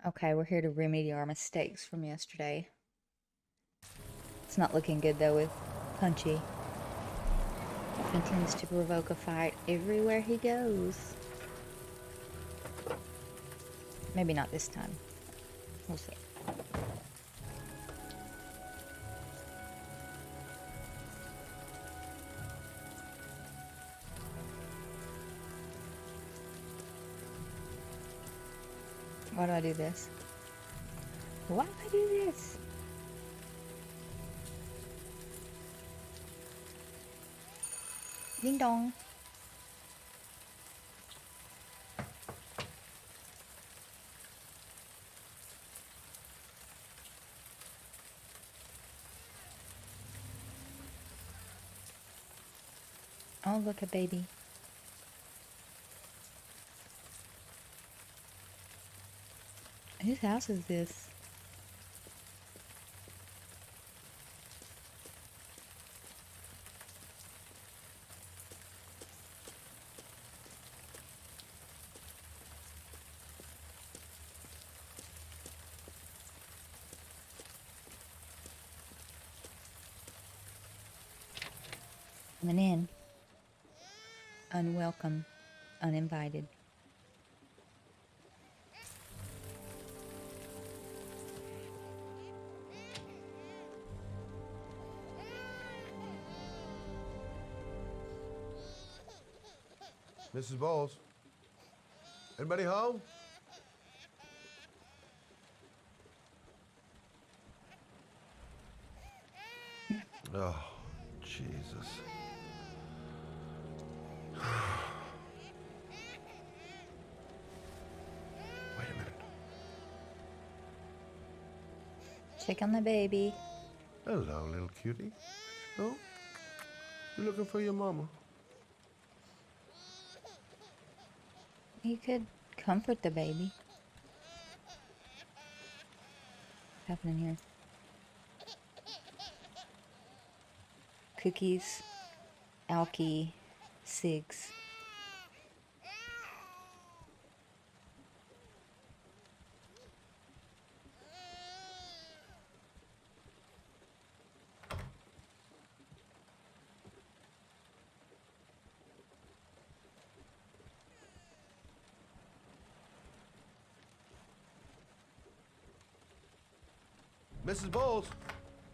Okay, we're here to remedy our mistakes from yesterday. It's not looking good though with Punchy. He tends to provoke a fight everywhere he goes. Maybe not this time. We'll see. Why do I do this? Why do I do this? Ding dong. Oh, look, a baby. Whose house is this? Coming in. Unwelcome. Uninvited. Mrs. Bowles? Anybody home? Oh, Jesus. Wait a minute. Check on the baby. Hello, little cutie. Oh, you looking for your mama? You could comfort the baby. What's happening here? Cookies, alky, cigs. Mrs. Bowles?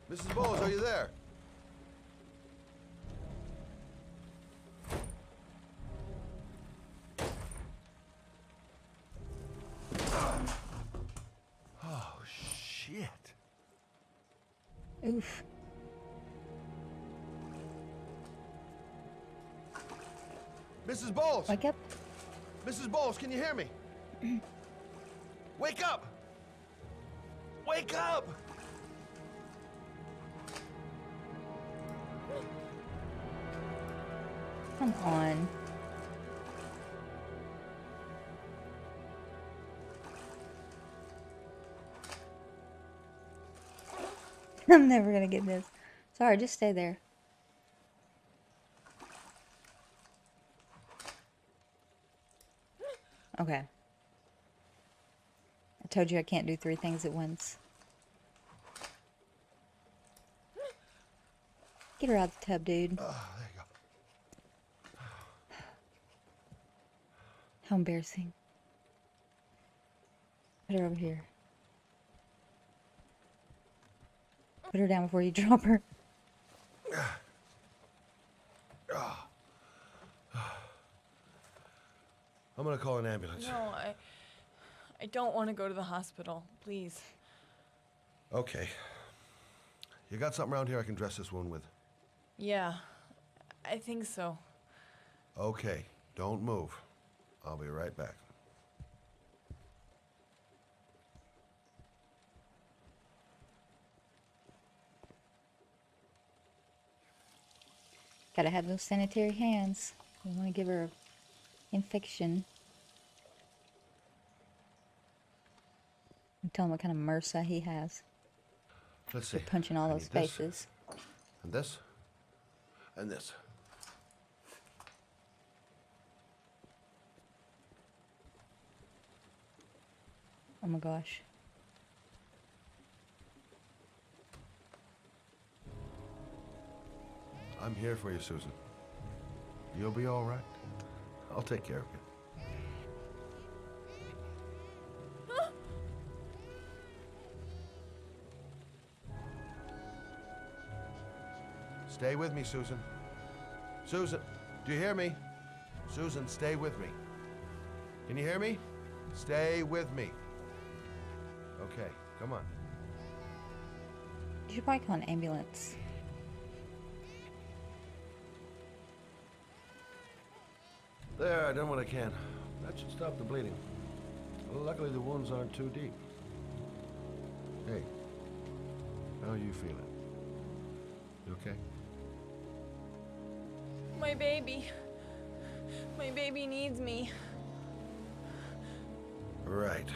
Mrs. Bowles, are you there? Oh, shit. Oof. Mrs. Bowles! Wake up. Mrs. Bowles, can you hear me? Wake up! Wake up! Come on. I'm never gonna get this. Sorry, just stay there. Okay. I told you I can't do 3 things at once. Get her out of the tub, dude. There you go. How embarrassing. Put her over here. Put her down before you drop her. I'm gonna call an ambulance. No, I don't want to go to the hospital. Please. Okay. You got something around here I can dress this wound with? Yeah, I think so. Okay, don't move. I'll be right back. Gotta have those sanitary hands. We want to give her infection. And tell him what kind of MRSA he has. Let's see. You're punching all I those need this, faces. and this. And this. Oh my gosh. I'm here for you, Susan. You'll be all right. I'll take care of you. Stay with me, Susan. Susan, do you hear me? Susan, stay with me. Can you hear me? Stay with me. Okay, come on. You should probably call an ambulance. There, I done what I can. That should stop the bleeding. Well, luckily, the wounds aren't too deep. Hey, how are you feeling? You okay? My baby. My baby needs me. Right.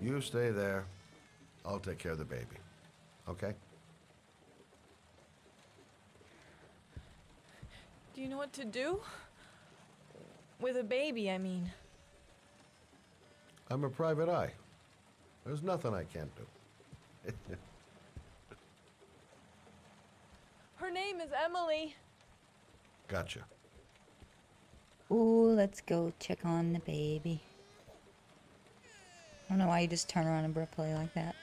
You stay there. I'll take care of the baby. Okay? Do you know what to do? With a baby, I mean. I'm a private eye. There's nothing I can't do. Her name is Emily. Gotcha. Ooh, let's go check on the baby. I don't know why you just turn around abruptly like that.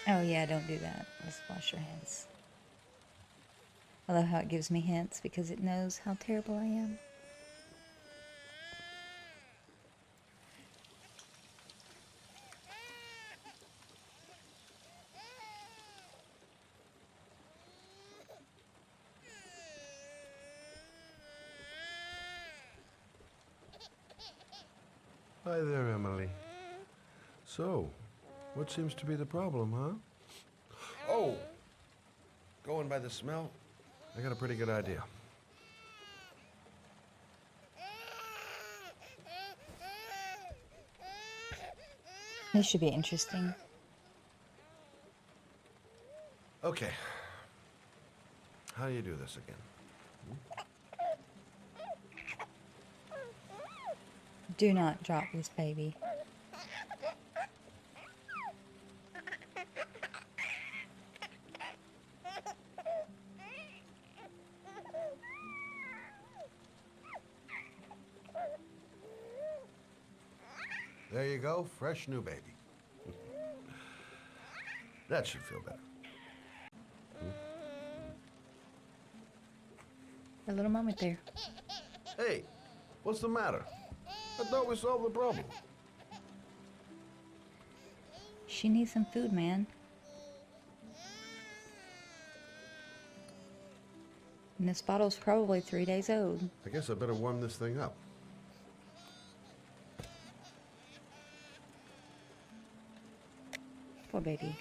Oh yeah, don't do that. Let's wash your hands. I love how it gives me hints because it knows how terrible I am. Hi there, Emily. So, what seems to be the problem, huh? Oh! Going by the smell, I got a pretty good idea. This should be interesting. Okay. How do you do this again? Do not drop this baby. There you go, fresh new baby. That should feel better. A little moment there. Hey, what's the matter? I thought we solved the problem. She needs some food, man. And this bottle's probably 3 days old. I guess I better warm this thing up. Poor baby.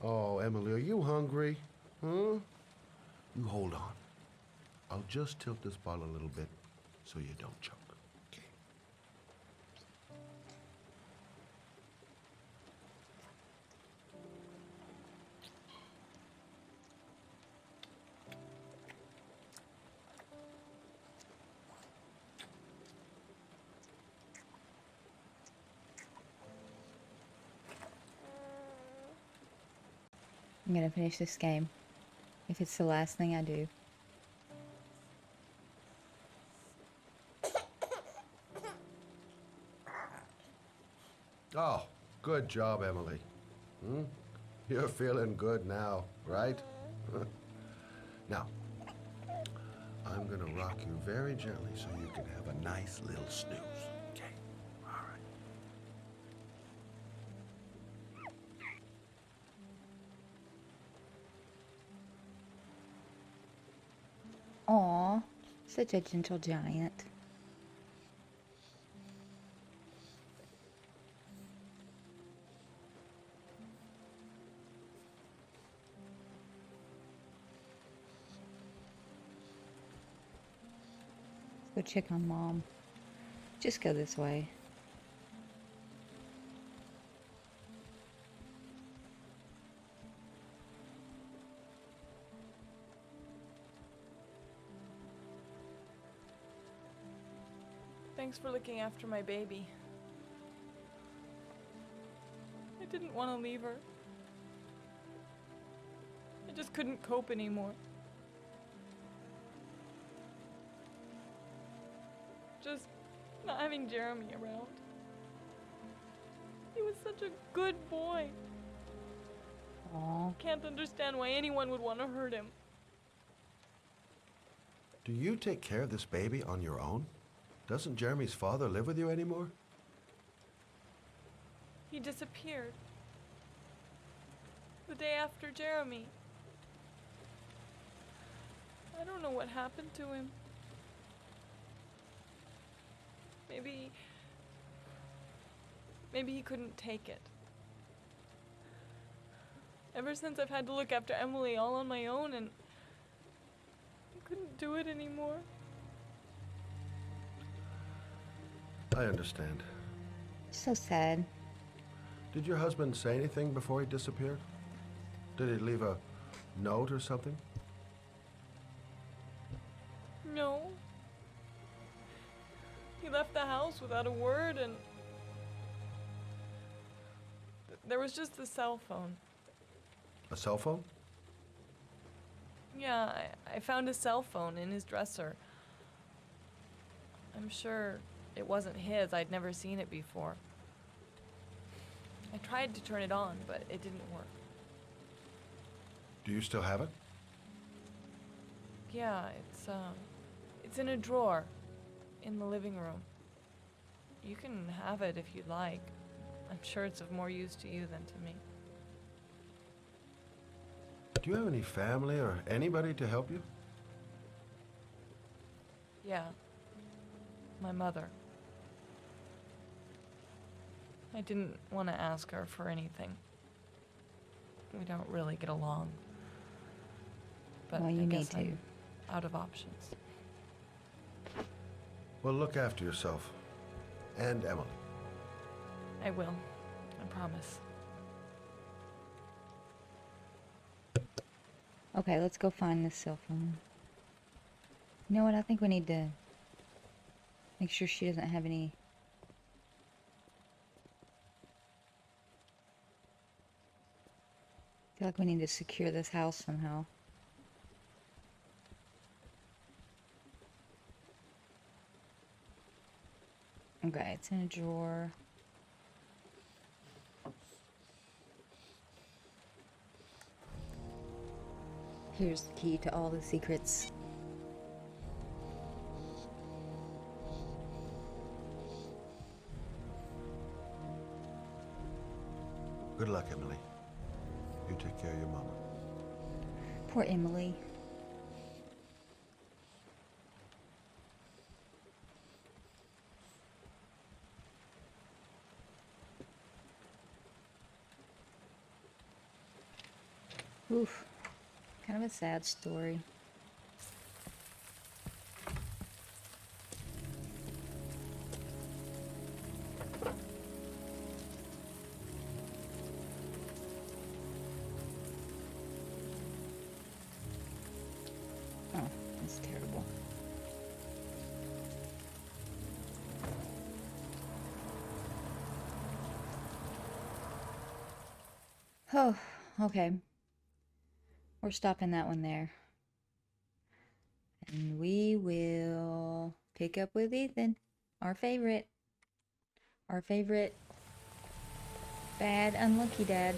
Oh, Emily, are you hungry? Huh? You hold on. I'll just tilt this bottle a little bit so you don't choke. Okay. I'm gonna finish this game. If it's the last thing I do. Oh, good job, Emily. Hmm? You're feeling good now, right? Now, I'm gonna rock you very gently so you can have a nice little snooze. Okay? All right. Aw, such a gentle giant. Go check on Mom. Just go this way. Thanks for looking after my baby. I didn't want to leave her. I just couldn't cope anymore. Just not having Jeremy around. He was such a good boy. Aw. Can't understand why anyone would want to hurt him. Do you take care of this baby on your own? Doesn't Jeremy's father live with you anymore? He disappeared. The day after Jeremy. I don't know what happened to him. Maybe he couldn't take it. Ever since I've had to look after Emily all on my own, and I couldn't do it anymore. I understand. So sad. Did your husband say anything before he disappeared? Did he leave a note or something? No. He left the house without a word, and there was just the cell phone. A cell phone? Yeah, I found a cell phone in his dresser. I'm sure it wasn't his. I'd never seen it before. I tried to turn it on, but it didn't work. Do you still have it? Yeah, it's in a drawer in the living room. You can have it if you'd like. I'm sure it's of more use to you than to me. Do you have any family or anybody to help you? Yeah. My mother. I didn't want to ask her for anything. We don't really get along. But Well, you I need guess to. I'm out of options. Well, look after yourself. And Emily. I will. I promise. Okay, let's go find this cell phone. You know what? I think we need to make sure she doesn't have any. I feel like we need to secure this house somehow. Okay, it's in a drawer. Here's the key to all the secrets. Good luck, Emily. You take care of your mama. Poor Emily. Oof. Kind of a sad story. Oh, that's terrible. Oh, okay. We're stopping that one there. And we will pick up with Ethan, our favorite bad, unlucky dad.